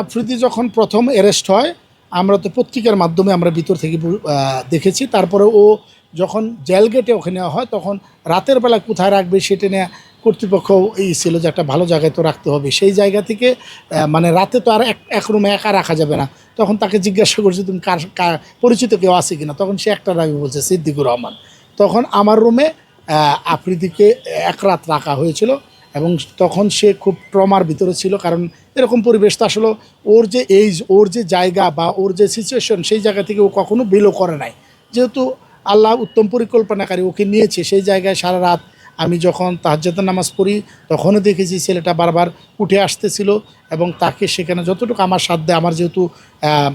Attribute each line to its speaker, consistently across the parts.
Speaker 1: আফ্রিদি যখন প্রথম অ্যারেস্ট হয় আমরা তো পত্রিকার মাধ্যমে আমরা ভিতর থেকে দেখেছি। তারপরে ও যখন জেল গেটে ওখানে নেওয়া হয় তখন রাতের বেলা কোথায় রাখবে সেটা নিয়ে কর্তৃপক্ষ ছিল যে একটা ভালো জায়গায় তো রাখতে হবে। সেই জায়গা থেকে মানে রাতে তো আর এক রুমে একা রাখা যাবে না। তখন তাকে জিজ্ঞাসা করছে তুমি কার পরিচিত কেউ আছে কিনা, তখন সে একটা নামই বলছে সিদ্দিকুর রহমান। তখন আমার রুমে আফ্রিদিকে এক রাত রাখা হয়েছিল এবং তখন সে খুব ট্রমার ভিতরে ছিল, কারণ এরকম পরিবেশ তো আসলে ওর যে এইজ, ওর যে জায়গা বা ওর যে সিচুয়েশন সেই জায়গা থেকে ও কখনো বিলো করে নাই। যেহেতু আল্লাহ উত্তম পরিকল্পনাকারী ওকে নিয়েছে সেই জায়গায় সারা রাত আমি যখন তাহাজ্জুদের নামাজ পড়ি তখনও দেখেছি ছেলেটা বারবার উঠে আসতেছিল এবং তাকে সেখানে যতটুকু আমার সাধ্যে, আমার যেহেতু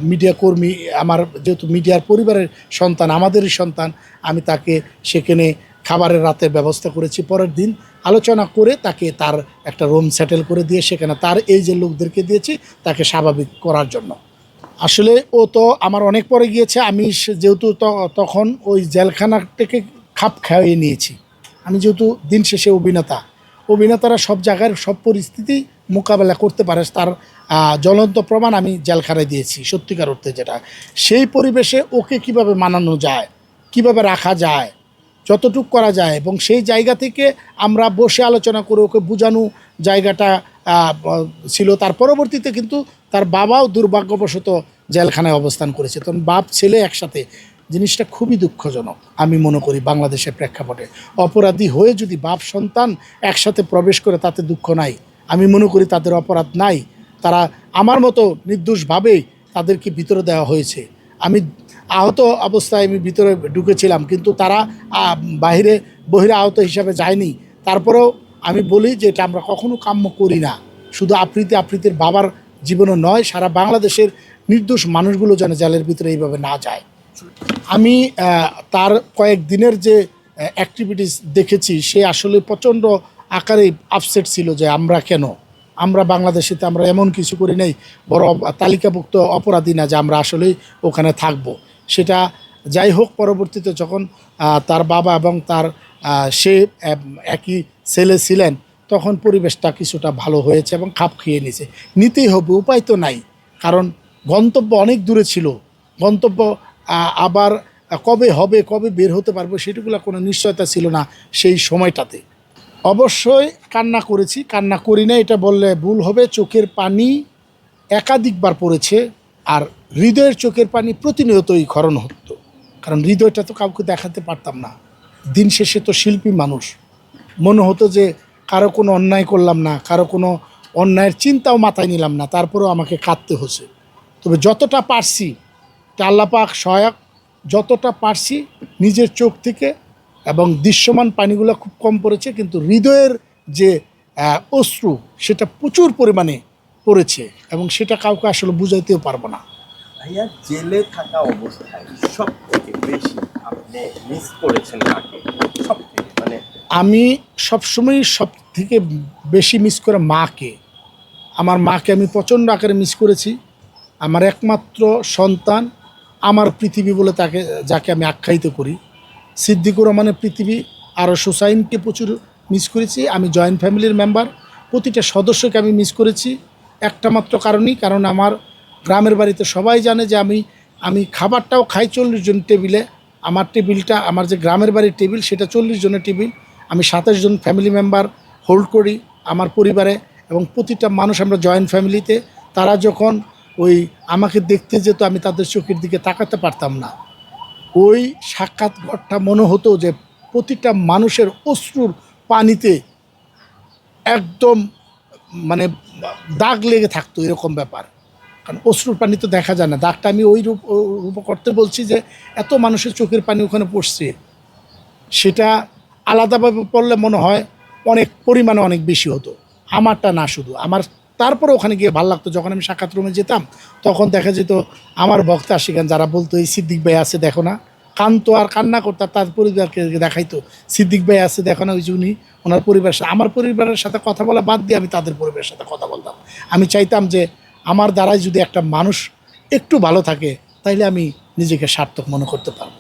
Speaker 1: মিডিয়া কর্মী, আমার যেহেতু মিডিয়ার পরিবারের সন্তান, আমাদেরই সন্তান, আমি তাকে সেখানে খাবারের রাতের ব্যবস্থা করেছি। পরের দিন আলোচনা করে তাকে তার একটা রুম সেটেল করে দিয়ে সেখানে তার এই যে লোকদেরকে দিয়েছি তাকে স্বাভাবিক করার জন্য। আসলে ও তো আমার অনেক পরে গিয়েছে, আমি যেহেতু তখন ওই জেলখানা থেকে খাপ খাইয়ে নিয়েছি। আমি যেহেতু দিন শেষে অভিনেতারা সব জায়গার সব পরিস্থিতি মোকাবেলা করতে পারে, তার জ্বলন্ত প্রমাণ আমি জেলখানায় দিয়েছি। সত্যিকার অর্থে যেটা, সেই পরিবেশে ওকে কিভাবে মানানো যায়, কিভাবে রাখা যায়, যতটুকু করা যায়, এবং সেই জায়গা থেকে আমরা বসে আলোচনা করে ওকে বোঝানো জায়গাটা ছিল। তার পরবর্তীতে কিন্তু তার বাবাও দুর্ভাগ্যবশত জেলখানায় অবস্থান করেছে। তখন বাপ ছেলে একসাথে, জিনিসটা খুবই দুঃখজনক আমি মনে করি বাংলাদেশের প্রেক্ষাপটে। অপরাধী হয়ে যদি বাপ সন্তান একসাথে প্রবেশ করে তাতে দুঃখ নাই, আমি মনে করি তাদের অপরাধ নাই। তারা আমার মতো নির্দোষভাবেই তাদেরকে ভিতরে দেওয়া হয়েছে। আমি আহত অবস্থায় আমি ভিতরে ঢুকেছিলাম, কিন্তু তারা বহিরে আহত হিসাবে যায়নি। তারপরেও আমি বলি যে এটা আমরা কখনো কাম্য করি না, শুধু আফ্রিদির বাবার জীবনও নয়, সারা বাংলাদেশের নির্দোষ মানুষগুলো যেন জেলের ভিতরে এইভাবে না যায়। আমি তার কয়েকদিনের যে অ্যাক্টিভিটিস দেখেছি সে আসলে প্রচণ্ড আকারে আপসেট ছিল যে আমরা বাংলাদেশেতে আমরা এমন কিছু করি নাই, বড় তালিকাভুক্ত অপরাধী না যে আমরা আসলেই ওখানে থাকব। সেটা যাই হোক, পরবর্তীতে যখন তার বাবা এবং তার সে একই ছেলে ছিলেন তখন পরিবেশটা কিছুটা ভালো হয়েছে এবং খাপ খেয়ে নিতেই হবে, উপায় তো নাই। কারণ গন্তব্য অনেক দূরে ছিল, গন্তব্য আবার কবে হবে, কবে বের হতে পারবো সেটুকুলা কোনো নিশ্চয়তা ছিল না সেই সময়টাতে। অবশ্যই কান্না করেছি, কান্না করি না এটা বললে ভুল হবে। চোখের পানি একাধিকবার পড়েছে, আর হৃদয়ের চোখের পানি প্রতিনিয়তই ক্ষরণ হতো, কারণ হৃদয়টা তো কাউকে দেখাতে পারতাম না। দিন শেষে তো শিল্পী মানুষ, মনে হতো যে কারো কোনো অন্যায় করলাম না, কারো কোনো অন্যায়ের চিন্তাও মাথায় নিলাম না, তারপরেও আমাকে কাঁদতে হচ্ছে। তবে যতটা পারছি, আল্লাহ পাক সহায়ক, যতটা পারছি নিজের চোখ থেকে, এবং দৃশ্যমান পানিগুলো খুব কম পড়েছে, কিন্তু হৃদয়ের যে অশ্রু সেটা প্রচুর পরিমাণে পড়েছে, এবং সেটা কাউকে আসলে বুঝাইতেও পারবো না।
Speaker 2: ভাইয়া, জেলে থাকা অবস্থায় সব থেকে বেশি আপনি মিস করেছেন কাকে? সব থেকে
Speaker 1: আমি সবসময় সব থেকে বেশি মিস করে মাকে। আমার মাকে আমি প্রচণ্ড আকারে মিস করেছি। আমার একমাত্র সন্তান, আমার পৃথিবী বলে যাকে আমি আখ্যায়িত করি, সিদ্দিকুর রহমানের পৃথিবী। আরও হুসাইনকে প্রচুর মিস করেছি। আমি জয়েন্ট ফ্যামিলির মেম্বার, প্রতিটা সদস্যকে আমি মিস করেছি একটা মাত্র কারণেই, কারণ আমার গ্রামের বাড়িতে সবাই জানে যে আমি খাবারটাও খাই 40 জন টেবিলে। আমার টেবিলটা, আমার যে গ্রামের বাড়ির টেবিল সেটা 40 জনের টেবিল। আমি 27 জন ফ্যামিলি মেম্বার হোল্ড করি আমার পরিবারে, এবং প্রতিটা মানুষ আমরা জয়েন্ট ফ্যামিলিতে। তারা যখন আমাকে দেখতে যেত আমি তাদের চোখের দিকে তাকাতে পারতাম না। ওই সাক্ষাৎ ঘরটা মনে হতো যে প্রতিটা মানুষের অশ্রুর পানিতে একদম দাগ লেগে থাকতো, এরকম ব্যাপার। কারণ অশ্রুর পানি তো দেখা যায় না, দাগটা আমি ওই রূপ করতে বলছি যে এত মানুষের চোখের পানি ওখানে পড়ছে, সেটা আলাদাভাবে পড়লে মনে হয় অনেক পরিমাণে অনেক বেশি হতো। আমারটা না শুধু আমার, তারপরে ওখানে গিয়ে ভালো লাগতো। যখন আমি সাক্ষাৎ রুমে যেতাম তখন দেখা যেত আমার ভক্ত আশিকান যারা বলতো এই সিদ্দিক ভাই আছে দেখো না, কানতো আর কান্না করতাম, তার পরিবারকে দেখাইতো সিদ্দিক ভাই আছে দেখো না, ওই যে উনি ওনার পরিবার। আমার পরিবারের সাথে কথা বলা বাদ দিয়ে আমি তাদের পরিবারের সাথে কথা বলতাম। আমি চাইতাম যে আমার দ্বারাই যদি একটা মানুষ একটু ভালো থাকে তাইলে আমি নিজেকে সার্থক মনে করতে পারবো।